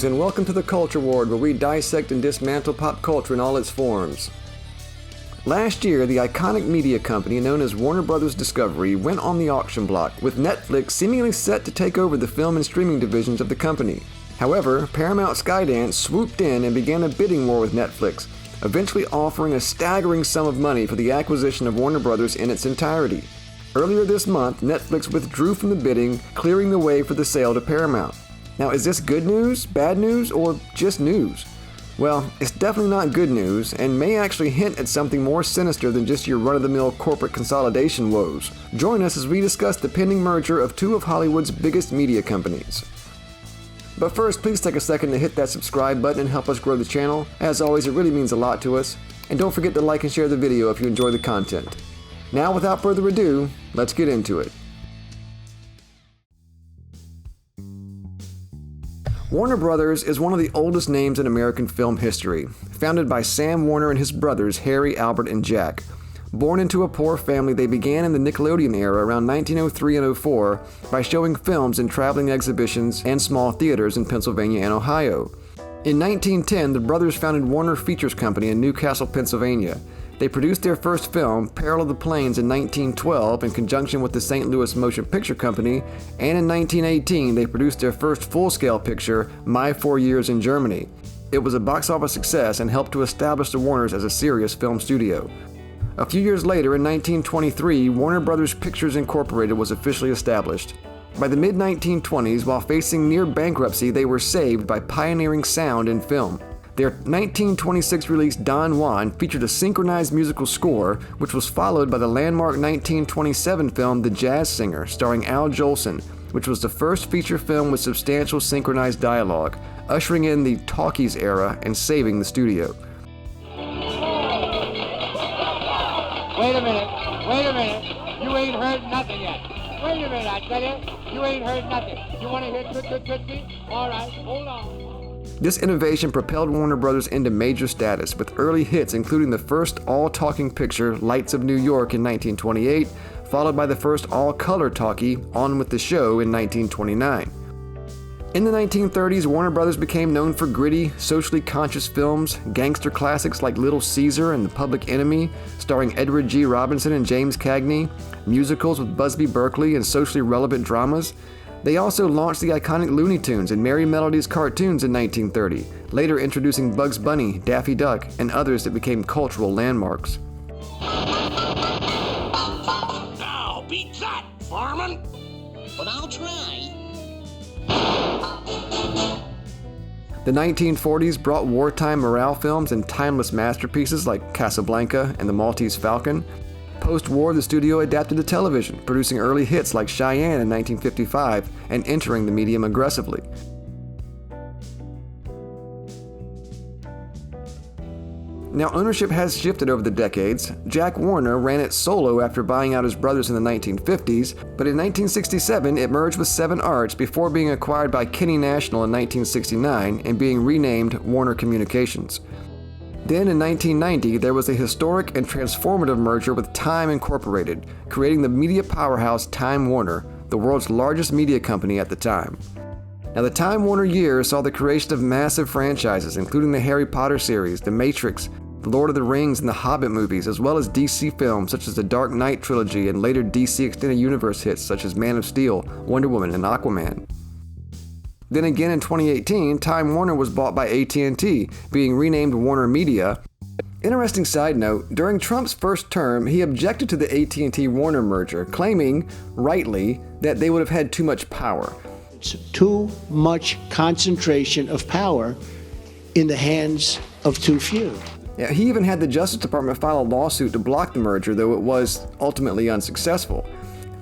Greetings and welcome to the Culture Ward, where we dissect and dismantle pop culture in all its forms. Last year, the iconic media company known as Warner Bros. Discovery went on the auction block, with Netflix seemingly set to take over the film and streaming divisions of the company. However, Paramount Skydance swooped in and began a bidding war with Netflix, eventually offering a staggering sum of money for the acquisition of Warner Bros. In its entirety. Earlier this month, Netflix withdrew from the bidding, clearing the way for the sale to Paramount. Now, is this good news, bad news, or just news? Well, it's definitely not good news, and may actually hint at something more sinister than just your run-of-the-mill corporate consolidation woes. Join us as we discuss the pending merger of two of Hollywood's biggest media companies. But first, please take a second to hit that subscribe button and help us grow the channel. As always, it really means a lot to us. And don't forget to like and share the video if you enjoy the content. Now, without further ado, let's get into it. Warner Brothers is one of the oldest names in American film history, founded by Sam Warner and his brothers Harry, Albert, and Jack. Born into a poor family, they began in the Nickelodeon era around 1903 and 04 by showing films in traveling exhibitions and small theaters in Pennsylvania and Ohio. In 1910, the brothers founded Warner Features Company in Newcastle, Pennsylvania. They produced their first film, Peril of the Plains, in 1912 in conjunction with the St. Louis Motion Picture Company, and in 1918 they produced their first full-scale picture, My 4 Years in Germany. It was a box office success and helped to establish the Warners as a serious film studio. A few years later, in 1923, Warner Bros. Pictures Incorporated was officially established. By the mid-1920s, while facing near bankruptcy, they were saved by pioneering sound in film. Their 1926 release Don Juan featured a synchronized musical score, which was followed by the landmark 1927 film The Jazz Singer, starring Al Jolson, which was the first feature film with substantial synchronized dialogue, ushering in the talkies era and saving the studio. Wait a minute, you ain't heard nothing yet. Wait a minute, I tell you ain't heard nothing. You want to hear Tootsie? All right, hold on. This innovation propelled Warner Bros. Into major status, with early hits including the first all-talking picture, Lights of New York, in 1928, followed by the first all-color talkie, On with the Show, in 1929. In the 1930s, Warner Bros. Became known for gritty, socially conscious films, gangster classics like Little Caesar and The Public Enemy, starring Edward G. Robinson and James Cagney, musicals with Busby Berkeley, and socially relevant dramas. They also launched the iconic Looney Tunes and Merry Melodies cartoons in 1930, later introducing Bugs Bunny, Daffy Duck, and others that became cultural landmarks. Now beat that, Foreman! But I'll try. The 1940s brought wartime morale films and timeless masterpieces like Casablanca and The Maltese Falcon. Post-war, the studio adapted to television, producing early hits like Cheyenne in 1955 and entering the medium aggressively. Now, ownership has shifted over the decades. Jack Warner ran it solo after buying out his brothers in the 1950s, but in 1967 it merged with Seven Arts before being acquired by Kinney National in 1969 and being renamed Warner Communications. Then in 1990, there was a historic and transformative merger with Time Incorporated, creating the media powerhouse Time Warner, the world's largest media company at the time. Now, the Time Warner years saw the creation of massive franchises, including the Harry Potter series, The Matrix, The Lord of the Rings, and the Hobbit movies, as well as DC films such as the Dark Knight trilogy and later DC Extended Universe hits such as Man of Steel, Wonder Woman, and Aquaman. Then again in 2018, Time Warner was bought by AT&T, being renamed Warner Media. Interesting side note, during Trump's first term, he objected to the AT&T Warner merger, claiming, rightly, that they would have had too much power. It's too much concentration of power in the hands of too few. Yeah, he even had the Justice Department file a lawsuit to block the merger, though it was ultimately unsuccessful.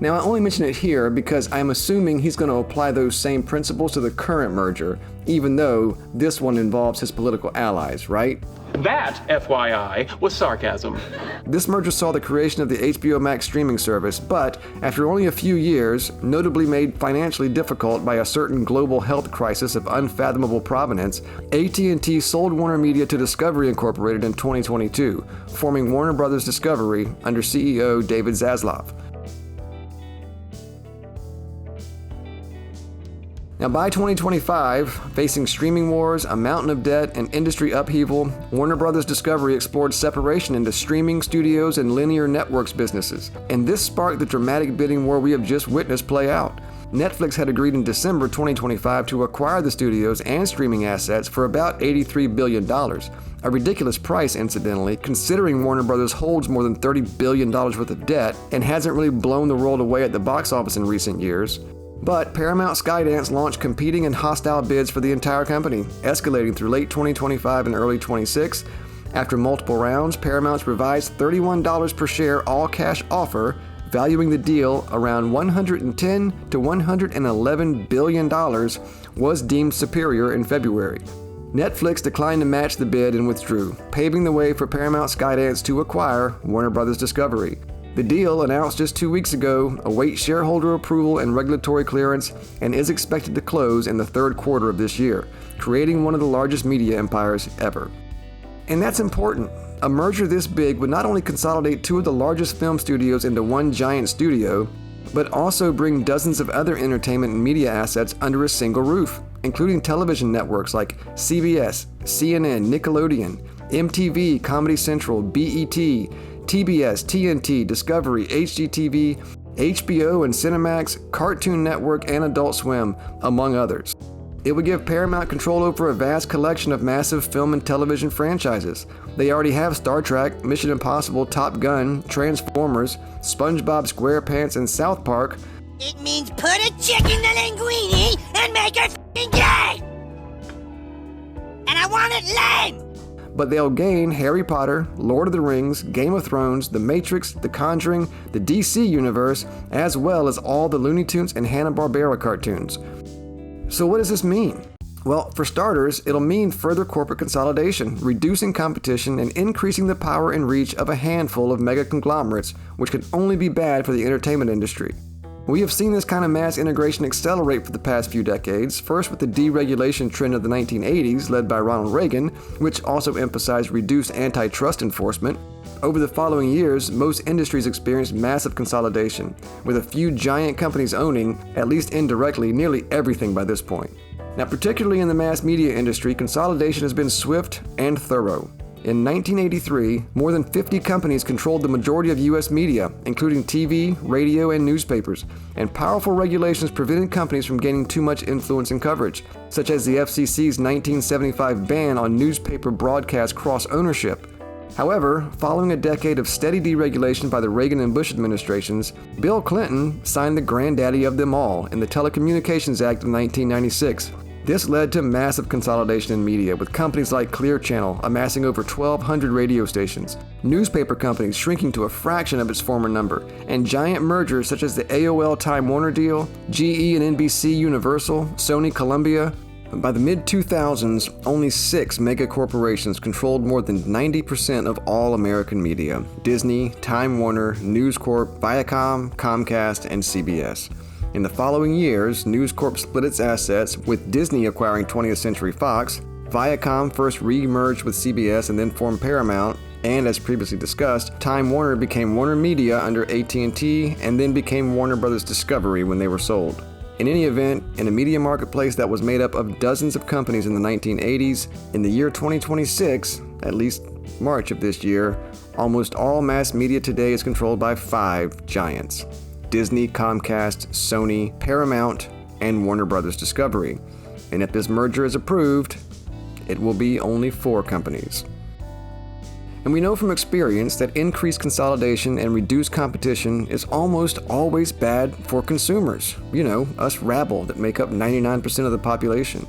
Now, I only mention it here because I'm assuming he's going to apply those same principles to the current merger, even though this one involves his political allies, right? That, FYI, was sarcasm. This merger saw the creation of the HBO Max streaming service, but after only a few years, notably made financially difficult by a certain global health crisis of unfathomable provenance, AT&T sold Warner Media to Discovery Incorporated in 2022, forming Warner Bros. Discovery under CEO David Zaslav. Now, by 2025, facing streaming wars, a mountain of debt, and industry upheaval, Warner Bros. Discovery explored separation into streaming studios and linear networks businesses. And this sparked the dramatic bidding war we have just witnessed play out. Netflix had agreed in December 2025 to acquire the studios and streaming assets for about $83 billion. A ridiculous price, incidentally, considering Warner Bros. Holds more than $30 billion worth of debt and hasn't really blown the world away at the box office in recent years. But Paramount Skydance launched competing and hostile bids for the entire company, escalating through late 2025 and early 26. After multiple rounds, Paramount's revised $31 per share all-cash offer, valuing the deal around $110 to $111 billion, was deemed superior in February. Netflix declined to match the bid and withdrew, paving the way for Paramount Skydance to acquire Warner Bros. Discovery. The deal, announced just 2 weeks ago, awaits shareholder approval and regulatory clearance and is expected to close in the third quarter of this year, creating one of the largest media empires ever. And that's important. A merger this big would not only consolidate two of the largest film studios into one giant studio, but also bring dozens of other entertainment and media assets under a single roof, including television networks like CBS, CNN, Nickelodeon, MTV, Comedy Central, BET, TBS, TNT, Discovery, HGTV, HBO and Cinemax, Cartoon Network, and Adult Swim, among others. It would give Paramount control over a vast collection of massive film and television franchises. They already have Star Trek, Mission Impossible, Top Gun, Transformers, SpongeBob SquarePants, and South Park. It means put a chick in the linguine and make her f***ing gay! And I want it lame! But they'll gain Harry Potter, Lord of the Rings, Game of Thrones, The Matrix, The Conjuring, the DC Universe, as well as all the Looney Tunes and Hanna-Barbera cartoons. So what does this mean? Well, for starters, it'll mean further corporate consolidation, reducing competition and increasing the power and reach of a handful of mega conglomerates, which can only be bad for the entertainment industry. We have seen this kind of mass integration accelerate for the past few decades, first with the deregulation trend of the 1980s led by Ronald Reagan, which also emphasized reduced antitrust enforcement. Over the following years, most industries experienced massive consolidation, with a few giant companies owning, at least indirectly, nearly everything by this point. Now, particularly in the mass media industry, consolidation has been swift and thorough. In 1983, more than 50 companies controlled the majority of U.S. media, including TV, radio, and newspapers, and powerful regulations prevented companies from gaining too much influence and coverage, such as the FCC's 1975 ban on newspaper broadcast cross-ownership. However, following a decade of steady deregulation by the Reagan and Bush administrations, Bill Clinton signed the granddaddy of them all in the Telecommunications Act of 1996. This led to massive consolidation in media, with companies like Clear Channel amassing over 1,200 radio stations, newspaper companies shrinking to a fraction of its former number, and giant mergers such as the AOL Time Warner deal, GE and NBC Universal, Sony Columbia. By the mid-2000s, only 6 mega corporations controlled more than 90% of all American media: Disney, Time Warner, News Corp, Viacom, Comcast, and CBS. In the following years, News Corp split its assets, with Disney acquiring 20th Century Fox. Viacom first re-merged with CBS and then formed Paramount, and as previously discussed, Time Warner became Warner Media under AT&T and then became Warner Bros. Discovery when they were sold. In any event, in a media marketplace that was made up of dozens of companies in the 1980s, in the year 2026, at least March of this year, almost all mass media today is controlled by 5 giants: Disney, Comcast, Sony, Paramount, and Warner Bros. Discovery. And if this merger is approved, it will be only 4 companies. And we know from experience that increased consolidation and reduced competition is almost always bad for consumers. You know, us rabble that make up 99% of the population.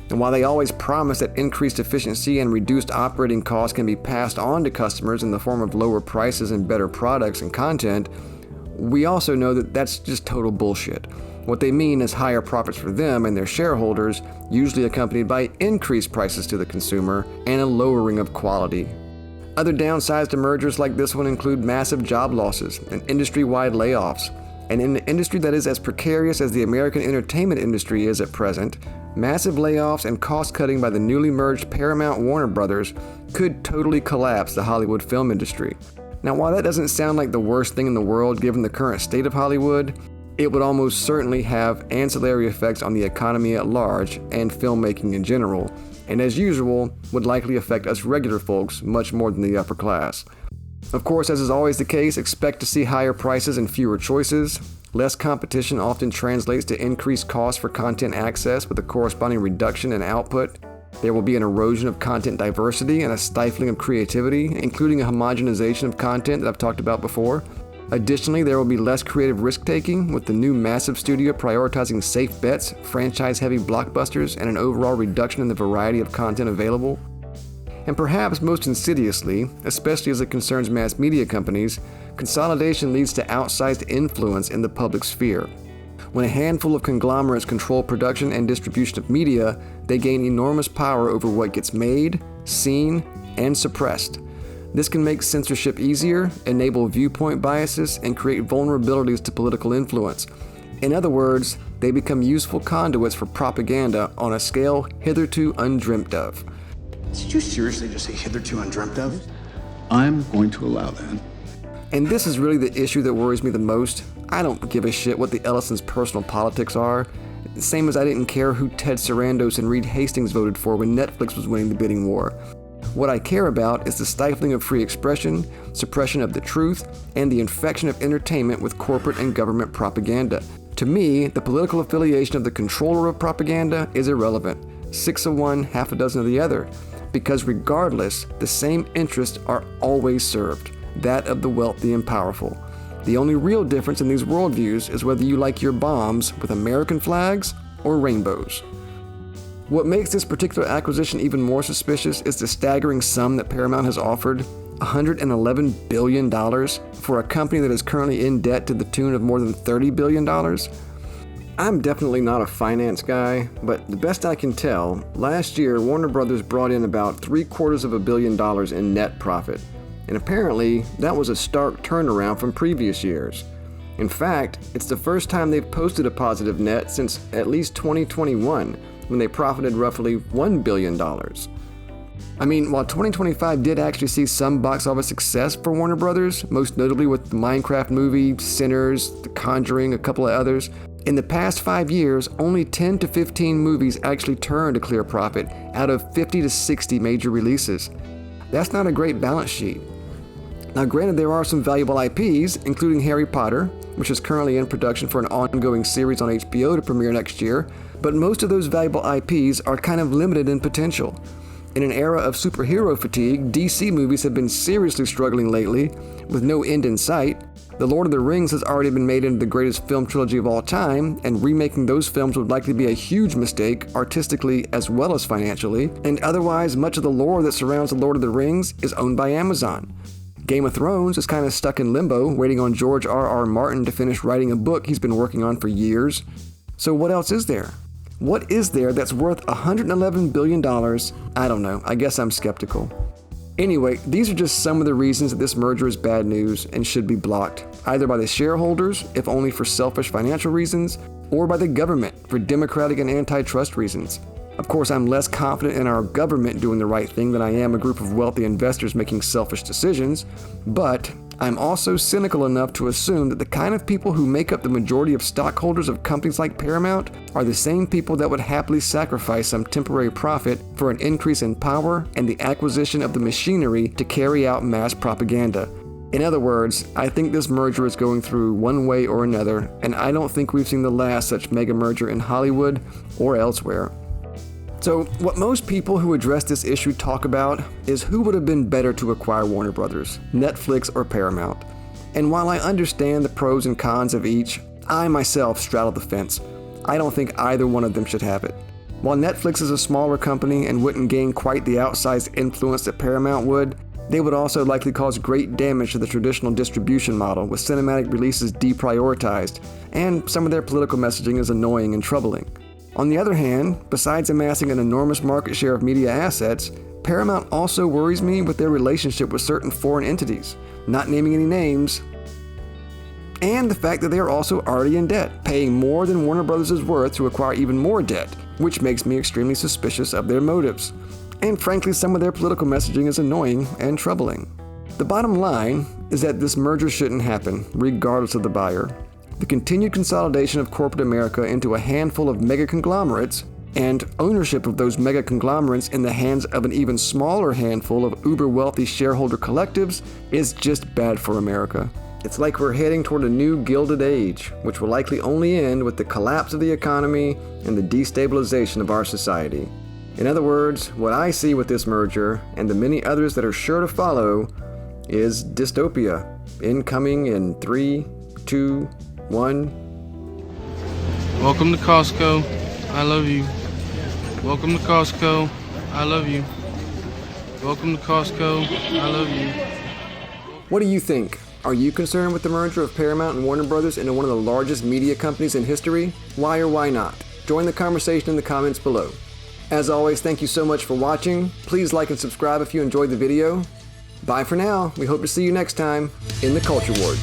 And while they always promise that increased efficiency and reduced operating costs can be passed on to customers in the form of lower prices and better products and content, we also know that that's just total bullshit. What they mean is higher profits for them and their shareholders, usually accompanied by increased prices to the consumer and a lowering of quality. Other downsides to mergers like this one include massive job losses and industry-wide layoffs. And in an industry that is as precarious as the American entertainment industry is at present, massive layoffs and cost-cutting by the newly merged Paramount Warner Brothers could totally collapse the Hollywood film industry. Now, while that doesn't sound like the worst thing in the world given the current state of Hollywood, It would almost certainly have ancillary effects on the economy at large and filmmaking in general, and as usual, would likely affect us regular folks much more than the upper class. Of course, as is always the case, expect to see higher prices and fewer choices. Less competition often translates to increased costs for content access with a corresponding reduction in output. There will be an erosion of content diversity and a stifling of creativity, including a homogenization of content that I've talked about before. Additionally, there will be less creative risk-taking, with the new massive studio prioritizing safe bets, franchise-heavy blockbusters, and an overall reduction in the variety of content available. And perhaps most insidiously, especially as it concerns mass media companies, consolidation leads to outsized influence in the public sphere. When a handful of conglomerates control production and distribution of media, they gain enormous power over what gets made, seen, and suppressed. This can make censorship easier, enable viewpoint biases, and create vulnerabilities to political influence. In other words, they become useful conduits for propaganda on a scale hitherto undreamt of. Did you seriously just say hitherto undreamt of? I'm going to allow that. And this is really the issue that worries me the most. I don't give a shit what the Ellisons' personal politics are. Same as I didn't care who Ted Sarandos and Reed Hastings voted for when Netflix was winning the bidding war. What I care about is the stifling of free expression, suppression of the truth, and the infection of entertainment with corporate and government propaganda. To me, the political affiliation of the controller of propaganda is irrelevant. 6 of one, half a dozen of the other. Because regardless, the same interests are always served, that of the wealthy and powerful. The only real difference in these worldviews is whether you like your bombs with American flags or rainbows. What makes this particular acquisition even more suspicious is the staggering sum that Paramount has offered, $111 billion, for a company that is currently in debt to the tune of more than $30 billion. I'm definitely not a finance guy, but the best I can tell, last year Warner Brothers brought in about $750 million in net profit, and apparently that was a stark turnaround from previous years. In fact, it's the first time they've posted a positive net since at least 2021, when they profited roughly $1 billion. I mean, while 2025 did actually see some box office success for Warner Brothers, most notably with the Minecraft movie, Sinners, The Conjuring, a couple of others, in the past 5 years, only 10 to 15 movies actually turned a clear profit out of 50 to 60 major releases. That's not a great balance sheet. Now granted, there are some valuable IPs, including Harry Potter, which is currently in production for an ongoing series on HBO to premiere next year, but most of those valuable IPs are kind of limited in potential. In an era of superhero fatigue, DC movies have been seriously struggling lately, with no end in sight. The Lord of the Rings has already been made into the greatest film trilogy of all time, and remaking those films would likely be a huge mistake, artistically as well as financially, and otherwise much of the lore that surrounds The Lord of the Rings is owned by Amazon. Game of Thrones is kind of stuck in limbo, waiting on George R.R. Martin to finish writing a book he's been working on for years. So what else is there? What is there that's worth $111 billion? I don't know. I guess I'm skeptical. Anyway, these are just some of the reasons that this merger is bad news and should be blocked, either by the shareholders, if only for selfish financial reasons, or by the government for democratic and antitrust reasons. Of course, I'm less confident in our government doing the right thing than I am a group of wealthy investors making selfish decisions, but I'm also cynical enough to assume that the kind of people who make up the majority of stockholders of companies like Paramount are the same people that would happily sacrifice some temporary profit for an increase in power and the acquisition of the machinery to carry out mass propaganda. In other words, I think this merger is going through one way or another, and I don't think we've seen the last such mega merger in Hollywood or elsewhere. So, what most people who address this issue talk about is who would have been better to acquire Warner Brothers, Netflix or Paramount. And while I understand the pros and cons of each, I myself straddle the fence. I don't think either one of them should have it. While Netflix is a smaller company and wouldn't gain quite the outsized influence that Paramount would, they would also likely cause great damage to the traditional distribution model, with cinematic releases deprioritized, and some of their political messaging is annoying and troubling. On the other hand, besides amassing an enormous market share of media assets, Paramount also worries me with their relationship with certain foreign entities, not naming any names, and the fact that they are also already in debt, paying more than Warner Brothers is worth to acquire even more debt, which makes me extremely suspicious of their motives. And frankly, some of their political messaging is annoying and troubling. The bottom line is that this merger shouldn't happen, regardless of the buyer. the continued consolidation of corporate America into a handful of mega conglomerates, and ownership of those mega conglomerates in the hands of an even smaller handful of uber-wealthy shareholder collectives is just bad for America. It's like we're heading toward a new Gilded Age, which will likely only end with the collapse of the economy and the destabilization of our society. In other words, what I see with this merger, and the many others that are sure to follow, is dystopia, incoming in 3, 2, 1. Welcome to Costco. I love you. Welcome to Costco. I love you. Welcome to Costco. I love you. What do you think? Are you concerned with the merger of Paramount and Warner Brothers into one of the largest media companies in history? Why or why not? Join the conversation in the comments below. As always, thank you so much for watching. Please like and subscribe if you enjoyed the video. Bye for now. We hope to see you next time in the Culture Ward.